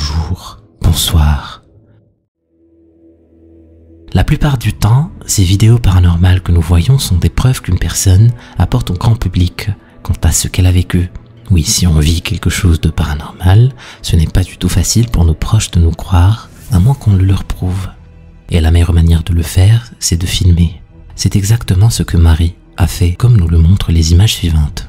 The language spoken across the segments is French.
bonjour, bonsoir. La plupart du temps, ces vidéos paranormales que nous voyons sont des preuves qu'une personne apporte au grand public quant à ce qu'elle a vécu. Oui, si on vit quelque chose de paranormal, ce n'est pas du tout facile pour nos proches de nous croire, à moins qu'on le leur prouve. Et la meilleure manière de le faire, c'est de filmer. C'est exactement ce que Marie a fait, comme nous le montrent les images suivantes.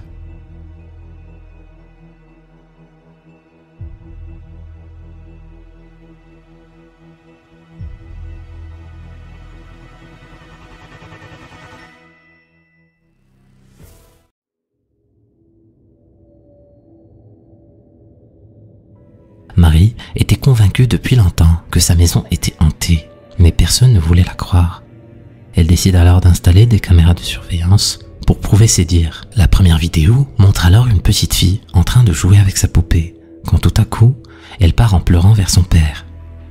Marie était convaincue depuis longtemps que sa maison était hantée, mais personne ne voulait la croire. Elle décide alors d'installer des caméras de surveillance pour prouver ses dires. La première vidéo montre alors une petite fille en train de jouer avec sa poupée, quand tout à coup, elle part en pleurant vers son père.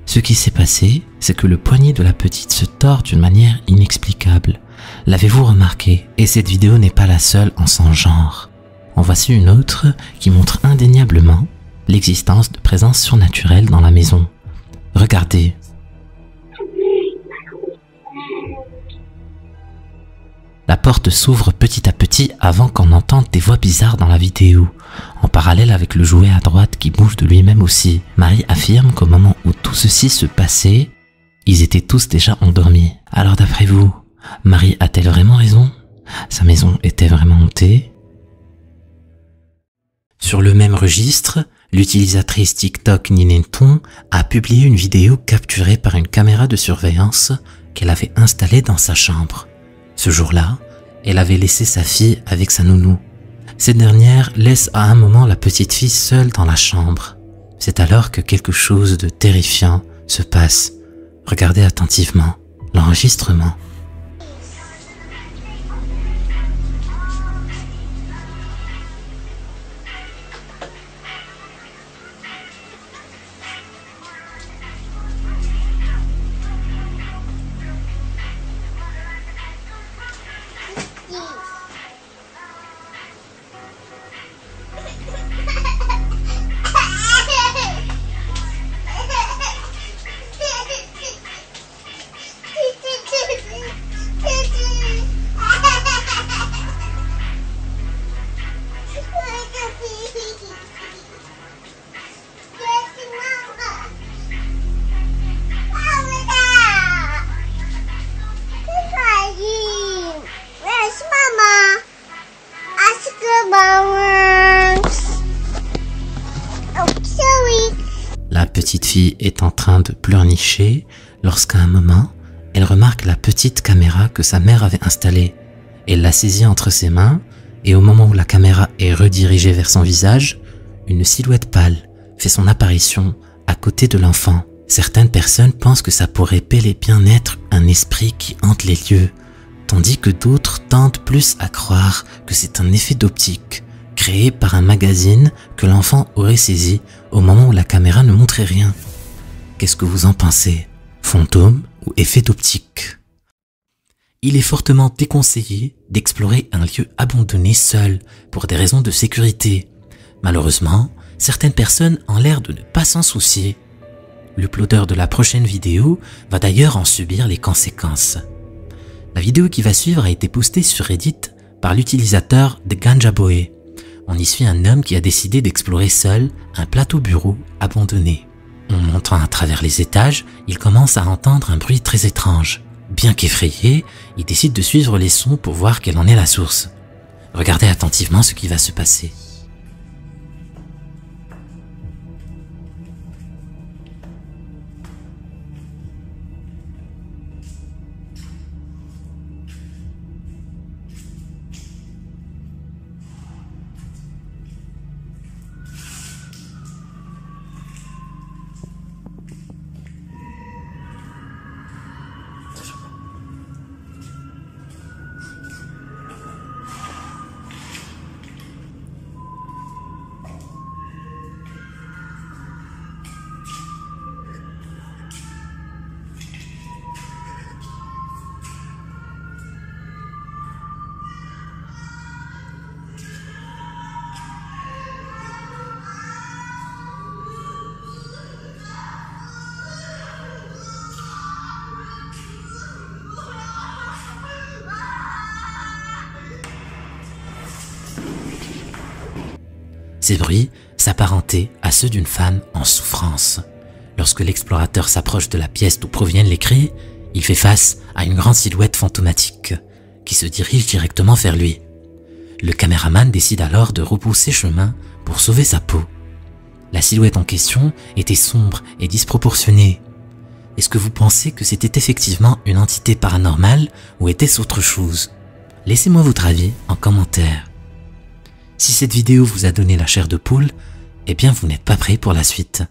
Ce qui s'est passé, c'est que le poignet de la petite se tord d'une manière inexplicable. L'avez-vous remarqué? Et cette vidéo n'est pas la seule en son genre. En voici une autre qui montre indéniablement l'existence de présences surnaturelles dans la maison. Regardez. La porte s'ouvre petit à petit avant qu'on entende des voix bizarres dans la vidéo, en parallèle avec le jouet à droite qui bouge de lui-même aussi. Marie affirme qu'au moment où tout ceci se passait, ils étaient tous déjà endormis. Alors d'après vous, Marie a-t-elle vraiment raison? Sa maison était vraiment hantée? Sur le même registre, l'utilisatrice TikTok Ninenton a publié une vidéo capturée par une caméra de surveillance qu'elle avait installée dans sa chambre. Ce jour-là, elle avait laissé sa fille avec sa nounou. Cette dernière laisse à un moment la petite fille seule dans la chambre. C'est alors que quelque chose de terrifiant se passe. Regardez attentivement l'enregistrement. La petite fille est en train de pleurnicher lorsqu'à un moment, elle remarque la petite caméra que sa mère avait installée. Elle la saisit entre ses mains et au moment où la caméra est redirigée vers son visage, une silhouette pâle fait son apparition à côté de l'enfant. Certaines personnes pensent que ça pourrait bel et bien être un esprit qui hante les lieux, tandis que d'autres tentent plus à croire que c'est un effet d'optique créé par un magazine que l'enfant aurait saisi au moment où la caméra ne montrait rien. Qu'est-ce que vous en pensez? Fantôme ou effet d'optique? Il est fortement déconseillé d'explorer un lieu abandonné seul pour des raisons de sécurité. Malheureusement, certaines personnes ont l'air de ne pas s'en soucier. L'uploader de la prochaine vidéo va d'ailleurs en subir les conséquences. La vidéo qui va suivre a été postée sur Reddit par l'utilisateur de Ganjaboe. On y suit un homme qui a décidé d'explorer seul un plateau bureau abandonné. En montant à travers les étages, il commence à entendre un bruit très étrange. Bien qu'effrayé, il décide de suivre les sons pour voir quelle en est la source. Regardez attentivement ce qui va se passer. ces bruits s'apparentaient à ceux d'une femme en souffrance. Lorsque l'explorateur s'approche de la pièce d'où proviennent les cris, il fait face à une grande silhouette fantomatique qui se dirige directement vers lui. Le caméraman décide alors de repousser chemin pour sauver sa peau. La silhouette en question était sombre et disproportionnée. Est-ce que vous pensez que c'était effectivement une entité paranormale ou était-ce autre chose? Laissez-moi votre avis en commentaire. Si cette vidéo vous a donné la chair de poule, eh bien vous n'êtes pas prêt pour la suite.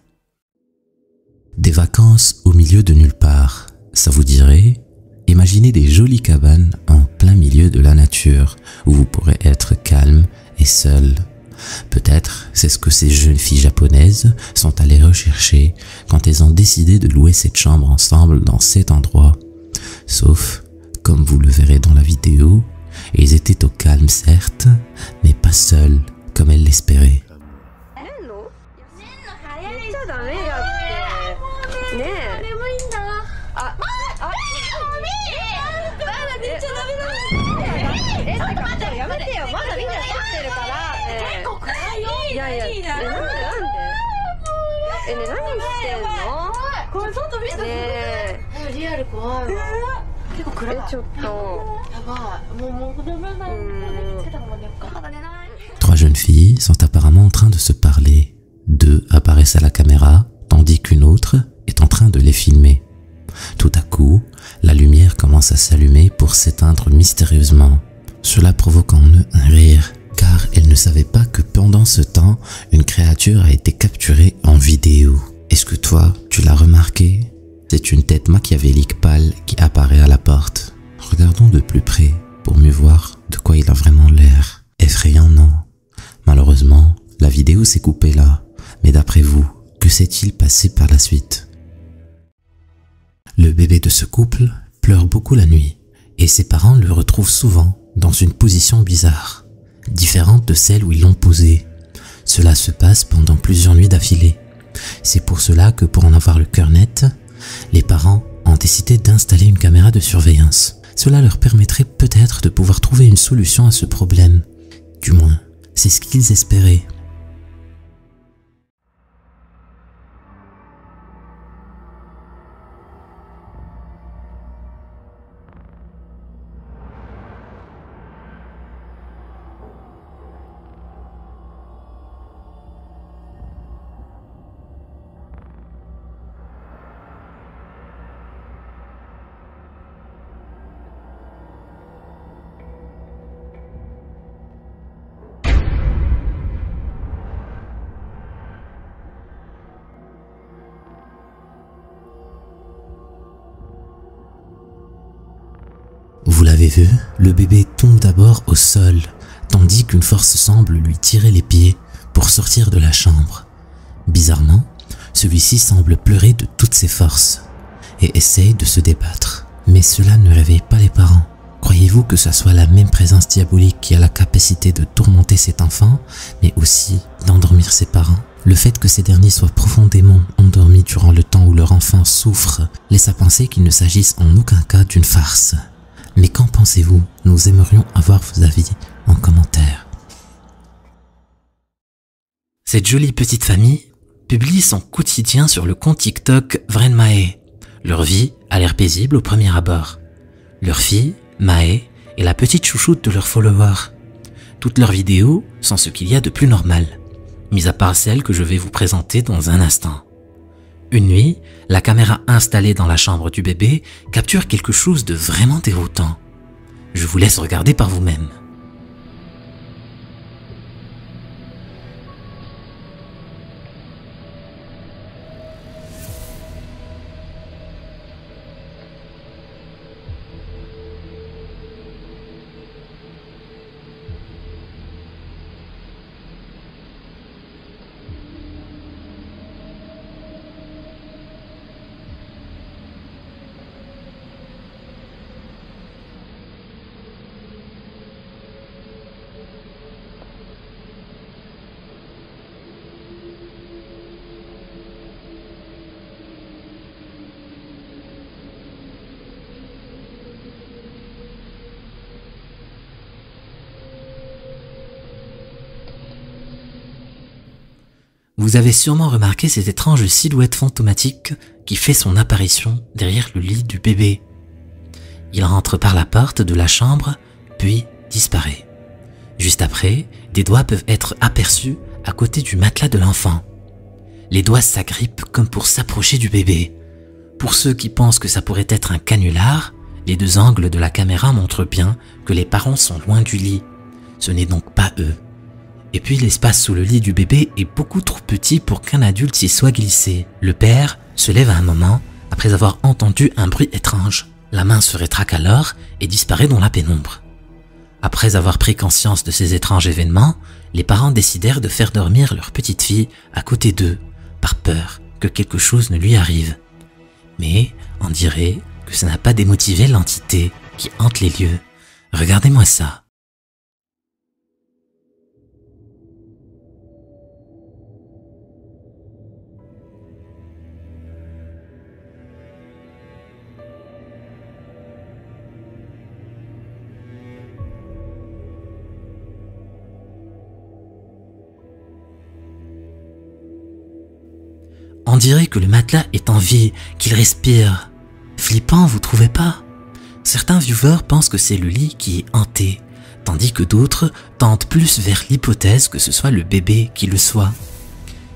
Des vacances au milieu de nulle part, ça vous dirait? Imaginez des jolies cabanes en plein milieu de la nature, où vous pourrez être calme et seul. Peut-être c'est ce que ces jeunes filles japonaises sont allées rechercher quand elles ont décidé de louer cette chambre ensemble dans cet endroit. Sauf, comme vous le verrez dans la vidéo, ils étaient au calme certes, mais pas seuls comme elles l'espéraient. Trois jeunes filles sont apparemment en train de se parler. Deux apparaissent à la caméra, tandis qu'une autre est en train de les filmer. Tout à coup, la lumière commence à s'allumer pour s'éteindre mystérieusement. Cela provoque en eux un rire, car elles ne savaient pas que pendant ce temps, une créature a été capturée en vidéo. Est-ce que toi, tu l'as remarqué? C'est une tête machiavélique pâle qui apparaît à la porte. Regardons de plus près pour mieux voir de quoi il a vraiment l'air. Effrayant, non? Malheureusement, la vidéo s'est coupée là. Mais d'après vous, que s'est-il passé par la suite? Le bébé de ce couple pleure beaucoup la nuit et ses parents le retrouvent souvent dans une position bizarre, différente de celle où ils l'ont posé. Cela se passe pendant plusieurs nuits d'affilée. C'est pour cela que pour en avoir le cœur net, les parents ont décidé d'installer une caméra de surveillance. Cela leur permettrait peut-être de pouvoir trouver une solution à ce problème. Du moins, c'est ce qu'ils espéraient. Vous l'avez vu, le bébé tombe d'abord au sol, tandis qu'une force semble lui tirer les pieds pour sortir de la chambre. Bizarrement, celui-ci semble pleurer de toutes ses forces et essaye de se débattre. Mais cela ne réveille pas les parents. Croyez-vous que ce soit la même présence diabolique qui a la capacité de tourmenter cet enfant, mais aussi d'endormir ses parents? Le fait que ces derniers soient profondément endormis durant le temps où leur enfant souffre laisse à penser qu'il ne s'agisse en aucun cas d'une farce. Mais qu'en pensez-vous? Nous aimerions avoir vos avis en commentaire. Cette jolie petite famille publie son quotidien sur le compte TikTok Vrenmae. Leur vie a l'air paisible au premier abord. Leur fille, Mae, est la petite chouchoute de leurs followers. Toutes leurs vidéos sont ce qu'il y a de plus normal, mis à part celle que je vais vous présenter dans un instant. Une nuit, la caméra installée dans la chambre du bébé capture quelque chose de vraiment déroutant. Je vous laisse regarder par vous-même. Vous avez sûrement remarqué cette étrange silhouette fantomatique qui fait son apparition derrière le lit du bébé. Il rentre par la porte de la chambre, puis disparaît. Juste après, des doigts peuvent être aperçus à côté du matelas de l'enfant. Les doigts s'agrippent comme pour s'approcher du bébé. Pour ceux qui pensent que ça pourrait être un canular, les deux angles de la caméra montrent bien que les parents sont loin du lit. Ce n'est donc pas eux. Et puis l'espace sous le lit du bébé est beaucoup trop petit pour qu'un adulte s'y soit glissé. Le père se lève à un moment après avoir entendu un bruit étrange. La main se rétracte alors et disparaît dans la pénombre. Après avoir pris conscience de ces étranges événements, les parents décidèrent de faire dormir leur petite fille à côté d'eux, par peur que quelque chose ne lui arrive. Mais on dirait que ça n'a pas démotivé l'entité qui hante les lieux. Regardez-moi ça. On dirait que le matelas est en vie, qu'il respire. Flippant, vous trouvez pas? Certains viewers pensent que c'est le lit qui est hanté, tandis que d'autres tentent plus vers l'hypothèse que ce soit le bébé qui le soit.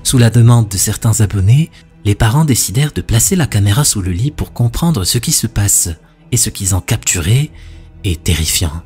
Sous la demande de certains abonnés, les parents décidèrent de placer la caméra sous le lit pour comprendre ce qui se passe, et ce qu'ils ont capturé est terrifiant.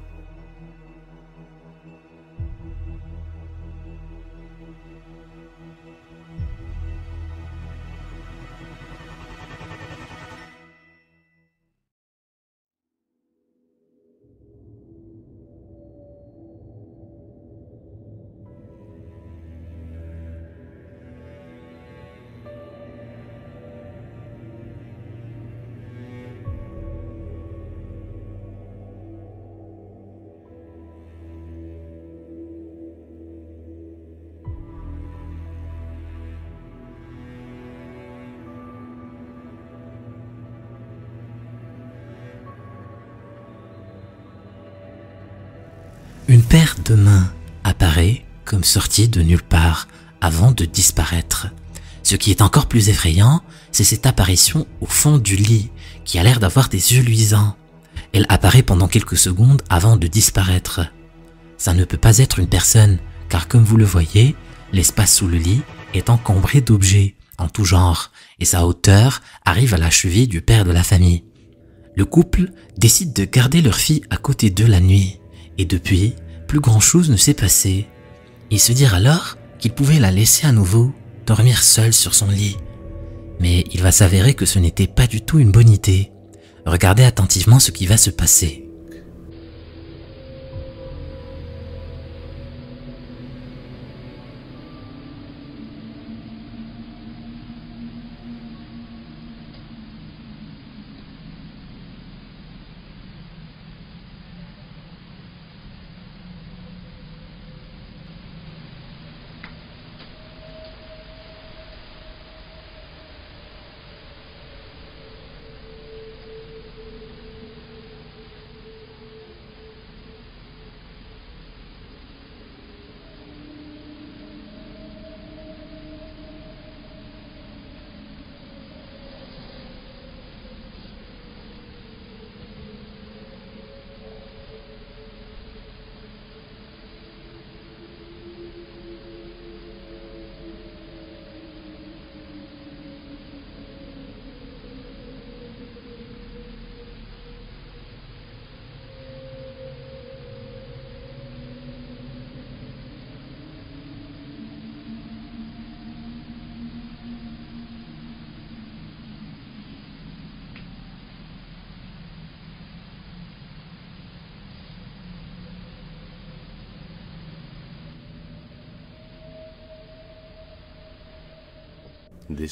Une paire de mains apparaît comme sortie de nulle part avant de disparaître. Ce qui est encore plus effrayant, c'est cette apparition au fond du lit qui a l'air d'avoir des yeux luisants. Elle apparaît pendant quelques secondes avant de disparaître. Ça ne peut pas être une personne, car comme vous le voyez, l'espace sous le lit est encombré d'objets en tout genre et sa hauteur arrive à la cheville du père de la famille. Le couple décide de garder leur fille à côté d'eux la nuit. Et depuis, plus grand chose ne s'est passé. Ils se dirent alors qu'ils pouvaient la laisser à nouveau dormir seule sur son lit. Mais il va s'avérer que ce n'était pas du tout une bonne idée. Regardez attentivement ce qui va se passer.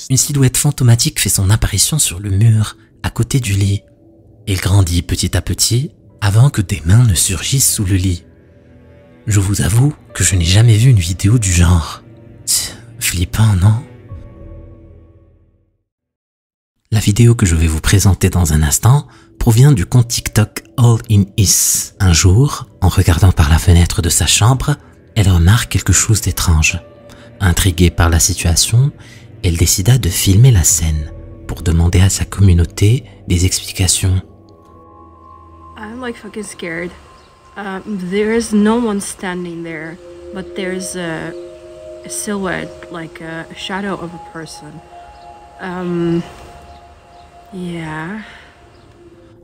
Une silhouette fantomatique fait son apparition sur le mur, à côté du lit. Il grandit petit à petit, avant que des mains ne surgissent sous le lit. Je vous avoue que je n'ai jamais vu une vidéo du genre. Flippant, non? La vidéo que je vais vous présenter dans un instant provient du compte TikTok All in Is. Un jour, en regardant par la fenêtre de sa chambre, elle remarque quelque chose d'étrange. Intriguée par la situation, elle décida de filmer la scène pour demander à sa communauté des explications. I'm like fucking scared. There is no one standing there, but there's a silhouette, like a shadow of a person. Yeah.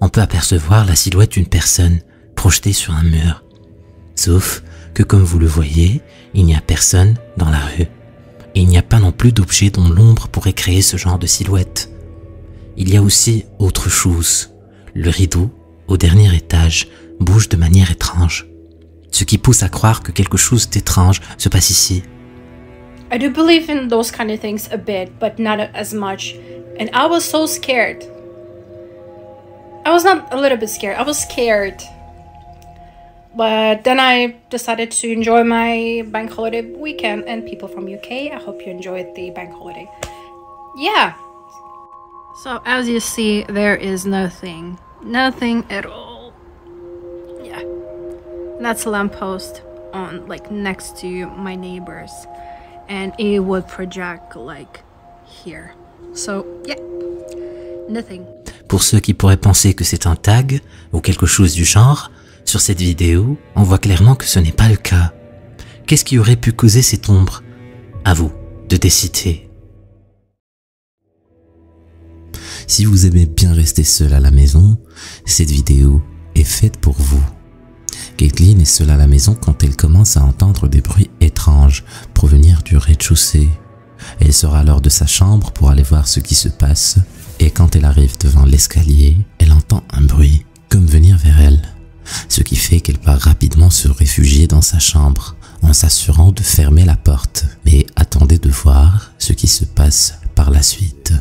On peut apercevoir la silhouette d'une personne projetée sur un mur. Sauf que comme vous le voyez, il n'y a personne dans la rue. Et il n'y a pas non plus d'objet dont l'ombre pourrait créer ce genre de silhouette. Il y a aussi autre chose. Le rideau, au dernier étage, bouge de manière étrange. Ce qui pousse à croire que quelque chose d'étrange se passe ici. I do believe in those kind of things a bit, but not as much. And I was so scared. I was not a little bit scared. I was scared. But then I decided to enjoy my bank holiday weekend. And people from UK, I hope you enjoyed the bank holiday. Yeah. So as you see, there is nothing. Nothing at all. Yeah. That's a lamppost on like next to my neighbors. And it would project like here. So yeah. Nothing. Pour ceux qui pourraient penser que c'est un tag ou quelque chose du genre, sur cette vidéo, on voit clairement que ce n'est pas le cas. Qu'est-ce qui aurait pu causer cette ombre? À vous de décider. Si vous aimez bien rester seul à la maison, cette vidéo est faite pour vous. Caitlin est seule à la maison quand elle commence à entendre des bruits étranges provenir du rez-de-chaussée. Elle sort alors de sa chambre pour aller voir ce qui se passe et quand elle arrive devant l'escalier, elle entend un bruit comme venir vers elle. Ce qui fait qu'elle part rapidement se réfugier dans sa chambre en s'assurant de fermer la porte. Mais attendez de voir ce qui se passe par la suite.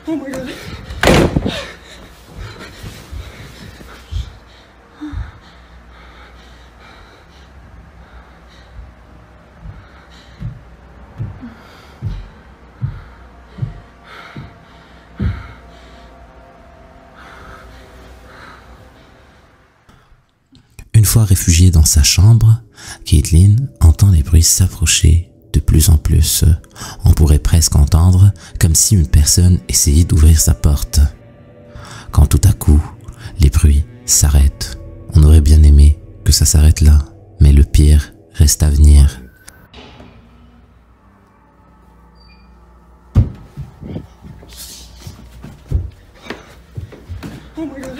Oh my god. Une fois réfugiée dans sa chambre, Caitlin entend les bruits s'approcher de plus en plus. On pourrait presque entendre comme si une personne essayait d'ouvrir sa porte. Quand tout à coup, les bruits s'arrêtent. On aurait bien aimé que ça s'arrête là, mais le pire reste à venir. Oh my god.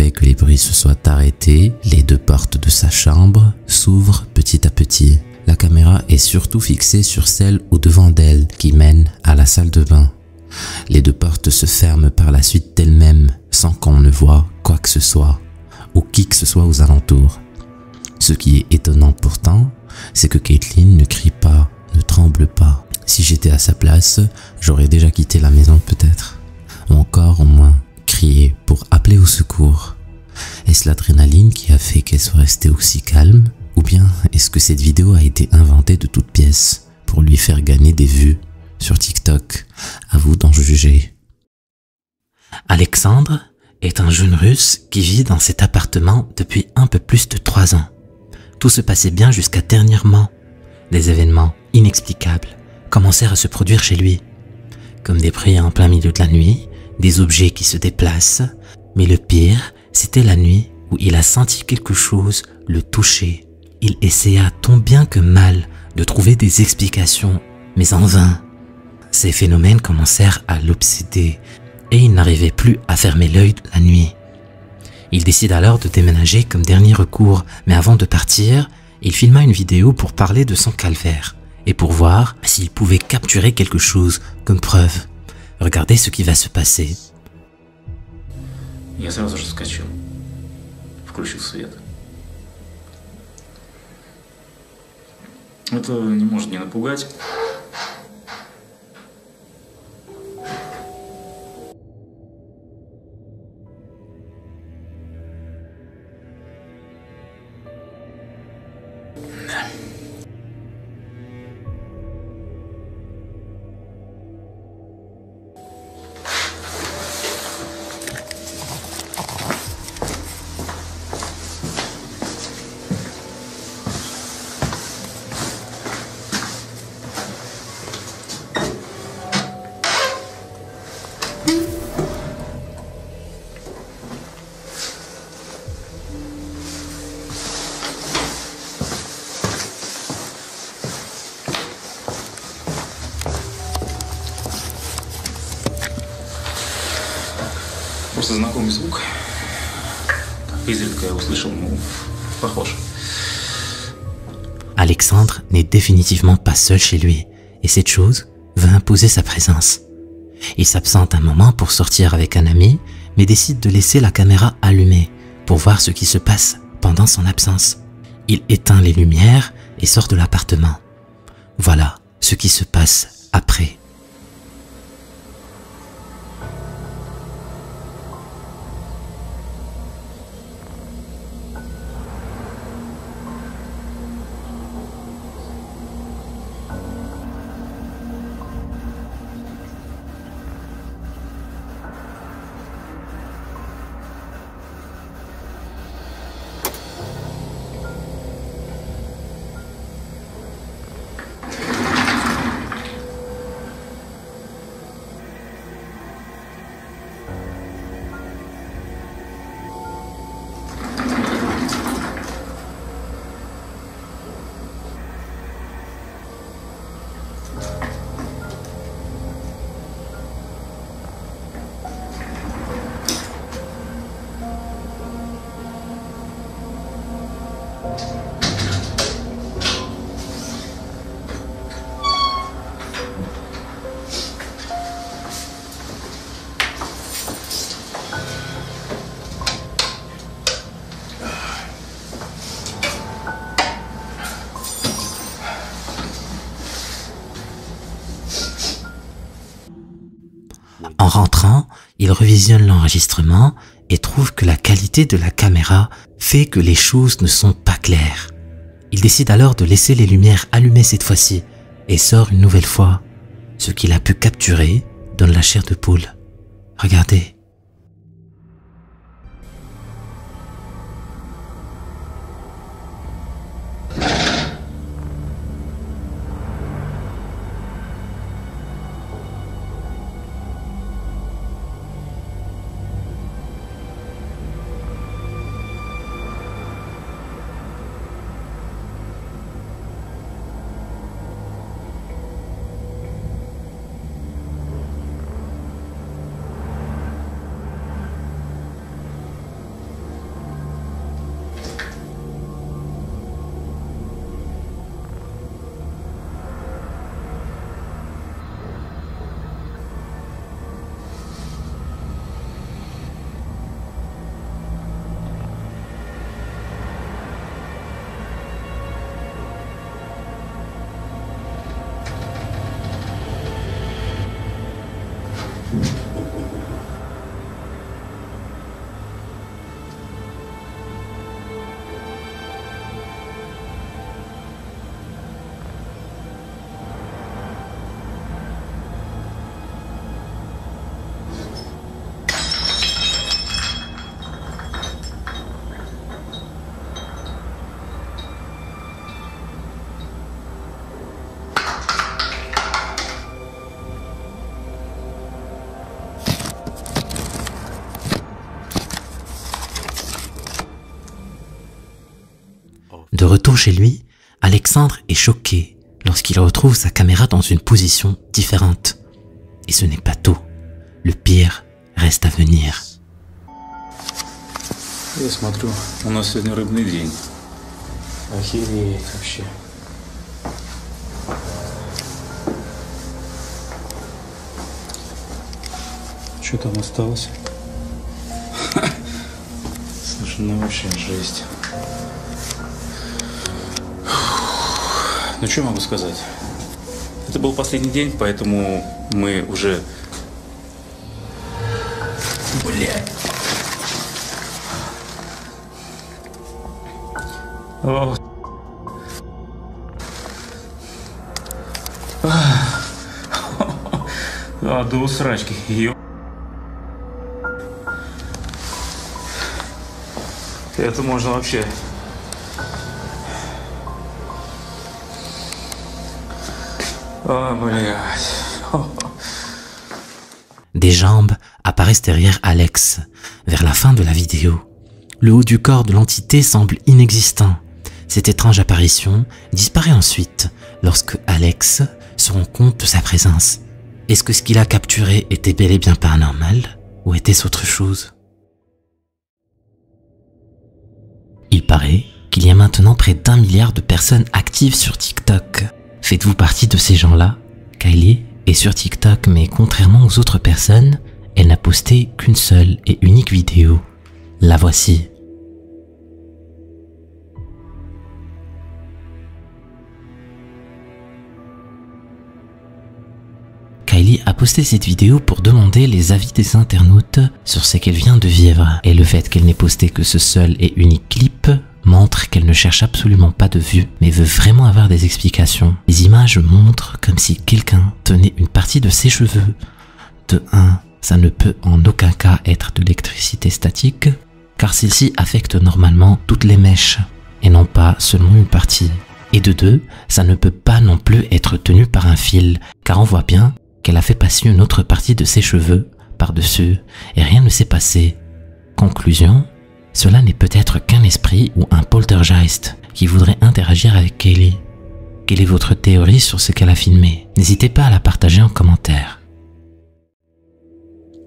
après que les bruits se soient arrêtés, les deux portes de sa chambre s'ouvrent petit à petit. La caméra est surtout fixée sur celle au-devant d'elle qui mène à la salle de bain. Les deux portes se ferment par la suite d'elles-mêmes sans qu'on ne voie quoi que ce soit ou qui que ce soit aux alentours. Ce qui est étonnant pourtant, c'est que Caitlin ne crie pas, ne tremble pas. Si j'étais à sa place, j'aurais déjà quitté la maison peut-être. Ou encore au moins crié pour appeler au secours. Est-ce l'adrénaline qui a fait qu'elle soit restée aussi calme? Ou bien est-ce que cette vidéo a été inventée de toutes pièces pour lui faire gagner des vues sur TikTok? À vous d'en juger. Alexandre est un jeune russe qui vit dans cet appartement depuis un peu plus de 3 ans. Tout se passait bien jusqu'à dernièrement. Des événements inexplicables commencèrent à se produire chez lui. Comme des bruits en plein milieu de la nuit, des objets qui se déplacent. Mais le pire, c'était la nuit où il a senti quelque chose le toucher. Il essaya tant bien que mal de trouver des explications, mais en vain. Ces phénomènes commencèrent à l'obséder et il n'arrivait plus à fermer l'œil la nuit. Il décide alors de déménager comme dernier recours, mais avant de partir, il filma une vidéo pour parler de son calvaire et pour voir s'il pouvait capturer quelque chose comme preuve. Regardez ce qui va se passer. Я сразу же вскочил, включил свет. Это не может не напугать. Просто знакомый звук. Изредка я услышал, похож. Alexandre n'est définitivement pas seul chez lui et cette chose va imposer sa présence. Il s'absente un moment pour sortir avec un ami, mais décide de laisser la caméra allumée pour voir ce qui se passe pendant son absence. Il éteint les lumières et sort de l'appartement. Voilà ce qui se passe après. En rentrant, il revisionne l'enregistrement et trouve que la qualité de la caméra fait que les choses ne sont pas claires. Il décide alors de laisser les lumières allumées cette fois-ci et sort une nouvelle fois. Ce qu'il a pu capturer donne la chair de poule. Regardez. chez lui, Alexandre est choqué lorsqu'il retrouve sa caméra dans une position différente. Et ce n'est pas tout. Le pire reste à venir. Я смотрю, у нас сегодня рыбный день. Охереть вообще. Что там осталось? Слушай, ну вообще жесть. Ну что могу сказать? Это был последний день, поэтому мы уже... Блядь. О. До усрачки. Это можно вообще... Des jambes apparaissent derrière Alex, vers la fin de la vidéo. Le haut du corps de l'entité semble inexistant. Cette étrange apparition disparaît ensuite lorsque Alex se rend compte de sa présence. Est-ce que ce qu'il a capturé était bel et bien paranormal ou était-ce autre chose? Il paraît qu'il y a maintenant près d'1 milliard de personnes actives sur TikTok. Faites-vous partie de ces gens-là? Kylie est sur TikTok, mais contrairement aux autres personnes, elle n'a posté qu'une seule et unique vidéo. La voici. Kylie a posté cette vidéo pour demander les avis des internautes sur ce qu'elle vient de vivre. Et le fait qu'elle n'ait posté que ce seul et unique clip montre qu'elle ne cherche absolument pas de vues, mais veut vraiment avoir des explications. Les images montrent comme si quelqu'un tenait une partie de ses cheveux. De 1, ça ne peut en aucun cas être de l'électricité statique, car celle-ci affecte normalement toutes les mèches, et non pas seulement une partie. Et de 2, ça ne peut pas non plus être tenu par un fil, car on voit bien qu'elle a fait passer une autre partie de ses cheveux par-dessus, et rien ne s'est passé. Conclusion, cela n'est peut-être qu'un esprit ou un poltergeist qui voudrait interagir avec Kylie. Quelle est votre théorie sur ce qu'elle a filmé? N'hésitez pas à la partager en commentaire.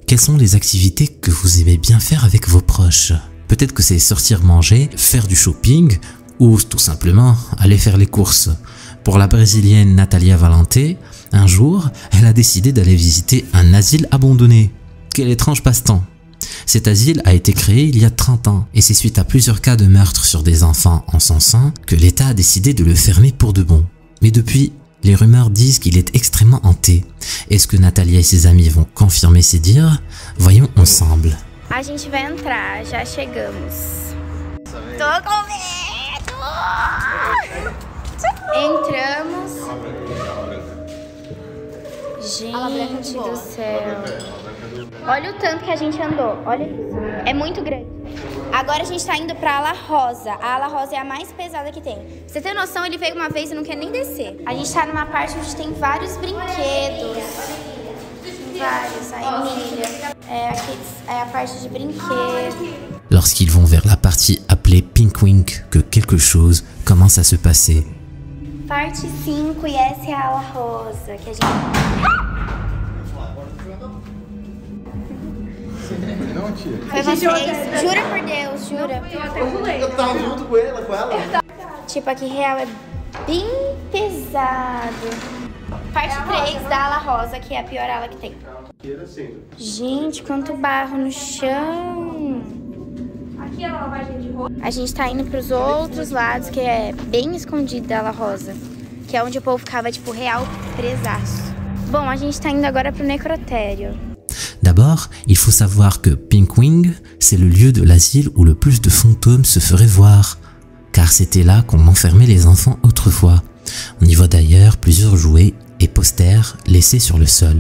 Quelles sont les activités que vous aimez bien faire avec vos proches? Peut-être que c'est sortir manger, faire du shopping ou tout simplement aller faire les courses. Pour la brésilienne Natalia Valente, un jour, elle a décidé d'aller visiter un asile abandonné. Quel étrange passe-temps! Cet asile a été créé il y a 30 ans et c'est suite à plusieurs cas de meurtre sur des enfants en son sein que l'État a décidé de le fermer pour de bon. Mais depuis, les rumeurs disent qu'il est extrêmement hanté. Est-ce que Natalia et ses amis vont confirmer ces dires? Voyons ensemble. A gente vai entrar, já chegamos. Tô com medo! Entramos. Gente do céu. Olha o tanto que a gente andou. Olha isso. É muito grande. Agora a gente tá indo pra ala rosa. A ala rosa é a mais pesada que tem. Pra você ter noção, ele veio uma vez e não quer nem descer. A gente tá numa parte onde tem vários brinquedos. Vários. A Emília. É a parte de brinquedos. Lorsqu'ils vont vers la partie appelée Pink Wink, que quelque chose commence à se passer. Parte 5 e essa é a ala rosa que a gente... Não, tia. Foi vocês? Jura por Deus, jura. Eu tava junto com ela. Tipo, aqui real é bem pesado. Parte 3 da ala rosa, que é a pior ala que tem. Gente, quanto barro no chão. Aqui é a lavagem de roupa. A gente tá indo pros outros lados, que é bem escondido da ala rosa. Que é onde o povo ficava, tipo, real presaço. Bom, a gente tá indo agora pro necrotério. D'abord, il faut savoir que Pink Wing, c'est le lieu de l'asile où le plus de fantômes se feraient voir, car c'était là qu'on enfermait les enfants autrefois. On y voit d'ailleurs plusieurs jouets et posters laissés sur le sol.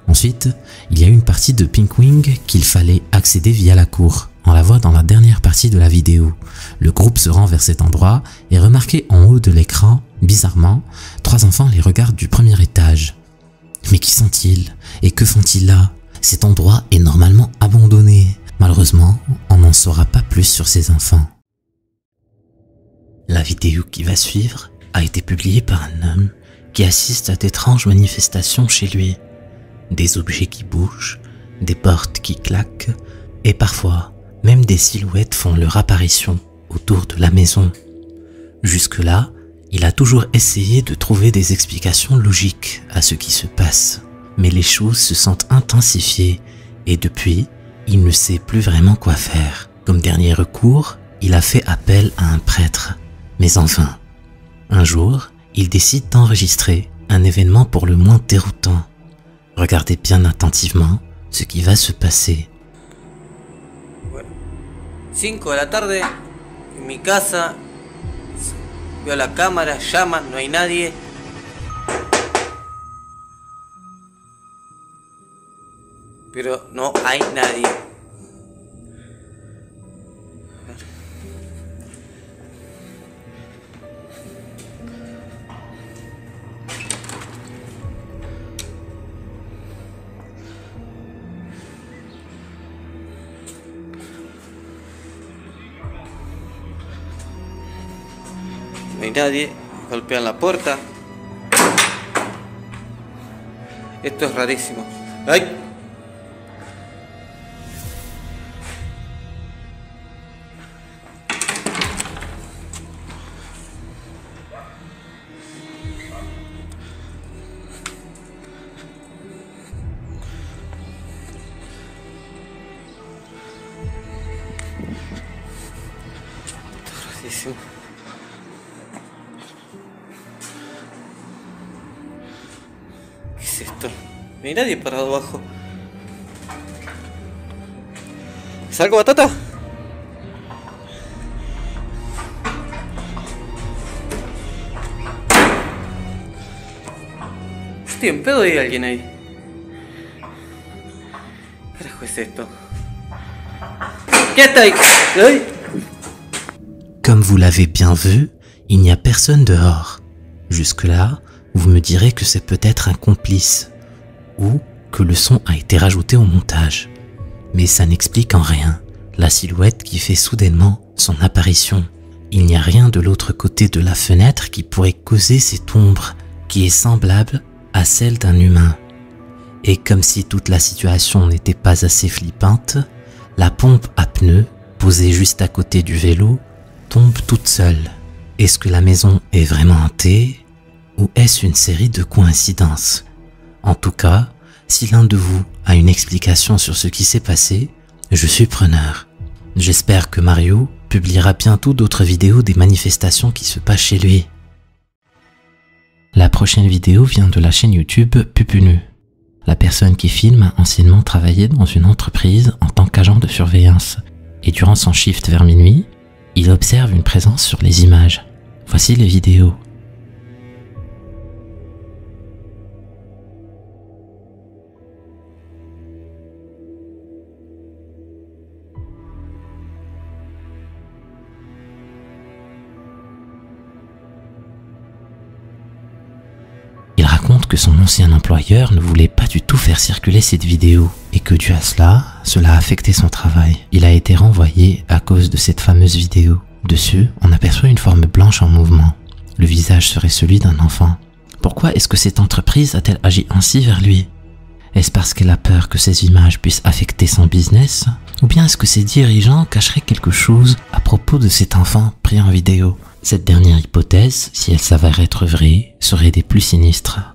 Ensuite, il y a une partie de Pink Wing qu'il fallait accéder via la cour. On la voit dans la dernière partie de la vidéo. Le groupe se rend vers cet endroit et remarquez en haut de l'écran, bizarrement, 3 enfants les regardent du premier étage. Mais qui sont-ils? Et que font-ils là? Cet endroit est normalement abandonné. Malheureusement, on n'en saura pas plus sur ces enfants. La vidéo qui va suivre a été publiée par un homme qui assiste à d'étranges manifestations chez lui. Des objets qui bougent, des portes qui claquent et parfois même des silhouettes font leur apparition autour de la maison. Jusque-là, il a toujours essayé de trouver des explications logiques à ce qui se passe, mais les choses se sont intensifiées et depuis, il ne sait plus vraiment quoi faire. Comme dernier recours, il a fait appel à un prêtre, mais en vain. Un jour, il décide d'enregistrer un événement pour le moins déroutant. Regardez bien attentivement ce qui va se passer. 5 de la tarde, en mi casa, veo la cámara, llaman, no hay nadie. Pero no hay nadie. No hay nadie, golpean la puerta. Esto es rarísimo. ¡Ay! Esto es rarísimo. ¿Qué es esto? No hay nadie parado abajo. ¿Salgo, Batata? Estoy en pedo y hay alguien ahí. ¿Qué carajo es esto? ¿Qué está ahí? ¿Ay? Comme vous l'avez bien vu, il n'y a personne dehors. Jusque-là, vous me direz que c'est peut-être un complice ou que le son a été rajouté au montage. Mais ça n'explique en rien la silhouette qui fait soudainement son apparition. Il n'y a rien de l'autre côté de la fenêtre qui pourrait causer cette ombre qui est semblable à celle d'un humain. Et comme si toute la situation n'était pas assez flippante, la pompe à pneus, posée juste à côté du vélo, tombe toute seule. Est-ce que la maison est vraiment hantée ou est-ce une série de coïncidences? En tout cas, si l'un de vous a une explication sur ce qui s'est passé, je suis preneur. J'espère que Mario publiera bientôt d'autres vidéos des manifestations qui se passent chez lui. La prochaine vidéo vient de la chaîne YouTube Pupunu. La personne qui filme a anciennement travaillé dans une entreprise en tant qu'agent de surveillance. Et durant son shift vers minuit, il observe une présence sur les images. Voici les vidéos. Il raconte que son ancien employeur ne voulait pas du tout faire circuler cette vidéo et que dû à cela a affecté son travail. Il a été renvoyé à cause de cette fameuse vidéo. Dessus, on aperçoit une forme blanche en mouvement. Le visage serait celui d'un enfant. Pourquoi est-ce que cette entreprise a-t-elle agi ainsi vers lui? Est-ce parce qu'elle a peur que ces images puissent affecter son business? Ou bien est-ce que ses dirigeants cacheraient quelque chose à propos de cet enfant pris en vidéo? Cette dernière hypothèse, si elle s'avère être vraie, serait des plus sinistres.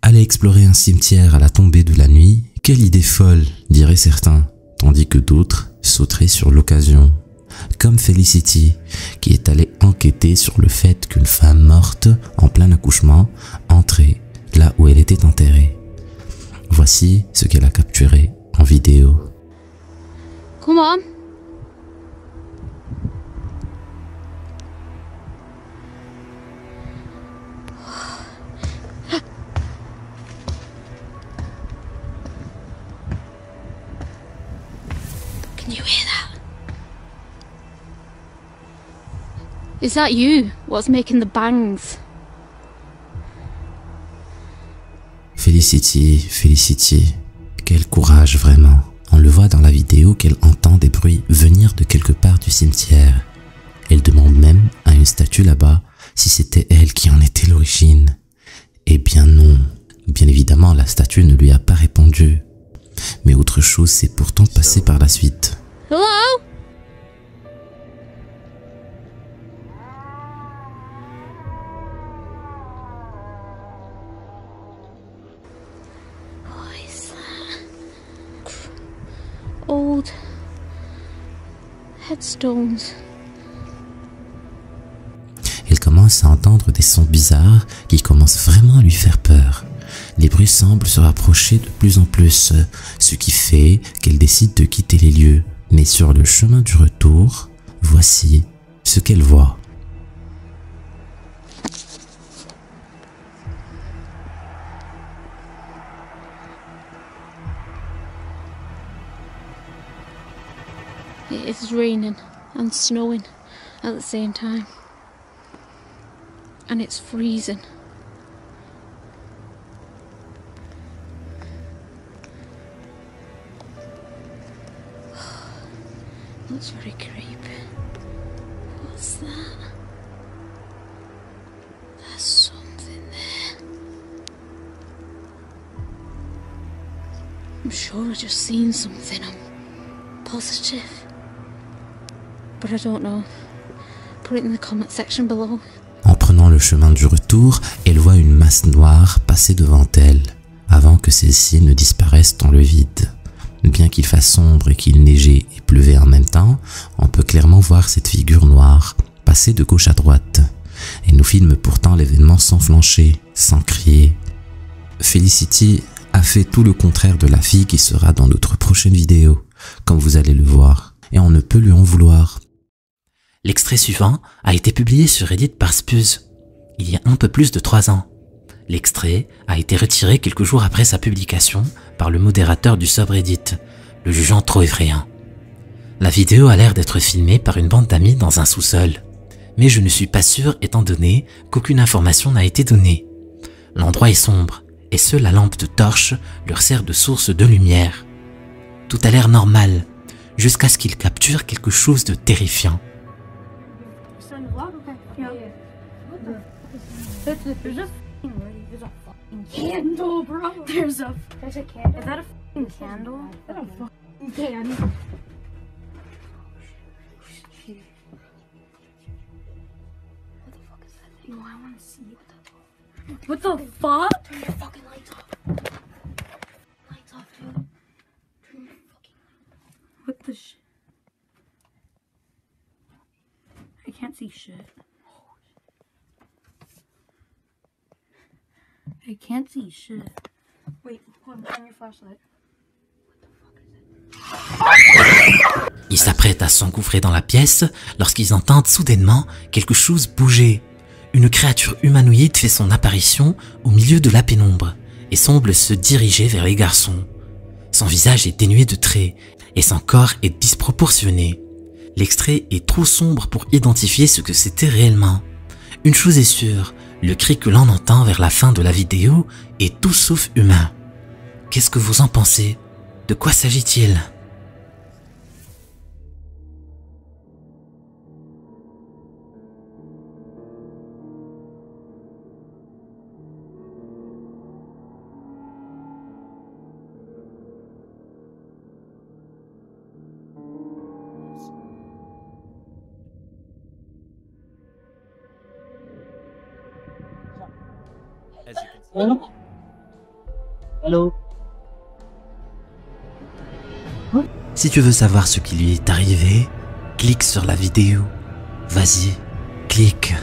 Aller explorer un cimetière à la tombée de la nuit, quelle idée folle, diraient certains, tandis que d'autres sauteraient sur l'occasion. Comme Felicity, qui est allée enquêter sur le fait qu'une femme morte en plein accouchement entrait là où elle était enterrée. Voici ce qu'elle a capturé en vidéo. Come on. Can you hear that? Is that you? What's making the bangs? Felicity, quel courage vraiment. On le voit dans la vidéo qu'elle entend des bruits venir de quelque part du cimetière. Elle demande même à une statue là-bas si c'était elle qui en était l'origine. Eh bien non, bien évidemment la statue ne lui a pas répondu. Mais autre chose s'est pourtant passé par la suite. Hello? What is that? Old headstones. Elle commence à entendre des sons bizarres qui commencent vraiment à lui faire peur. Les bruits semblent se rapprocher de plus en plus, ce qui fait qu'elle décide de quitter les lieux. Mais sur le chemin du retour, voici ce qu'elle voit. It is raining and snowing at the same time. And it's freezing. That's very creepy. What's that? There's something there. I'm sure I just seen something. I'm positive. But I don't know. Put it in the comment section below. En prenant le chemin du retour, elle voit une masse noire passer devant elle, avant que celle-ci ne disparaisse dans le vide. Bien qu'il fasse sombre et qu'il neigeait et pleuvait en même temps, on peut clairement voir cette figure noire passer de gauche à droite. Elle nous filme pourtant l'événement sans flancher, sans crier. Felicity a fait tout le contraire de la fille qui sera dans notre prochaine vidéo, comme vous allez le voir, et on ne peut lui en vouloir. L'extrait suivant a été publié sur Reddit par Spuz, il y a un peu plus de 3 ans. L'extrait a été retiré quelques jours après sa publication par le modérateur du subreddit, le jugeant trop effrayant. La vidéo a l'air d'être filmée par une bande d'amis dans un sous-sol, mais je ne suis pas sûr étant donné qu'aucune information n'a été donnée. L'endroit est sombre, et seule la lampe de torche leur sert de source de lumière. Tout a l'air normal, jusqu'à ce qu'ils capturent quelque chose de terrifiant. Candle, bro. There's a candle. Is that a fucking candle? That's a fucking candle. What the fuck is that thing? No, I want to see what the fuck. Turn your fucking lights off. Lights off, dude. Turn your fucking lights off. What the shit? I can't see shit. I can't see shit. Wait, hold on, turn your flashlight. Ils s'apprêtent à s'engouffrer dans la pièce lorsqu'ils entendent soudainement quelque chose bouger. Une créature humanoïde fait son apparition au milieu de la pénombre et semble se diriger vers les garçons. Son visage est dénué de traits et son corps est disproportionné. L'extrait est trop sombre pour identifier ce que c'était réellement. Une chose est sûre, le cri que l'on entend vers la fin de la vidéo est tout sauf humain. Qu'est-ce que vous en pensez? De quoi s'agit-il? Hello. Si tu veux savoir ce qui lui est arrivé, clique sur la vidéo. Vas-y, clique.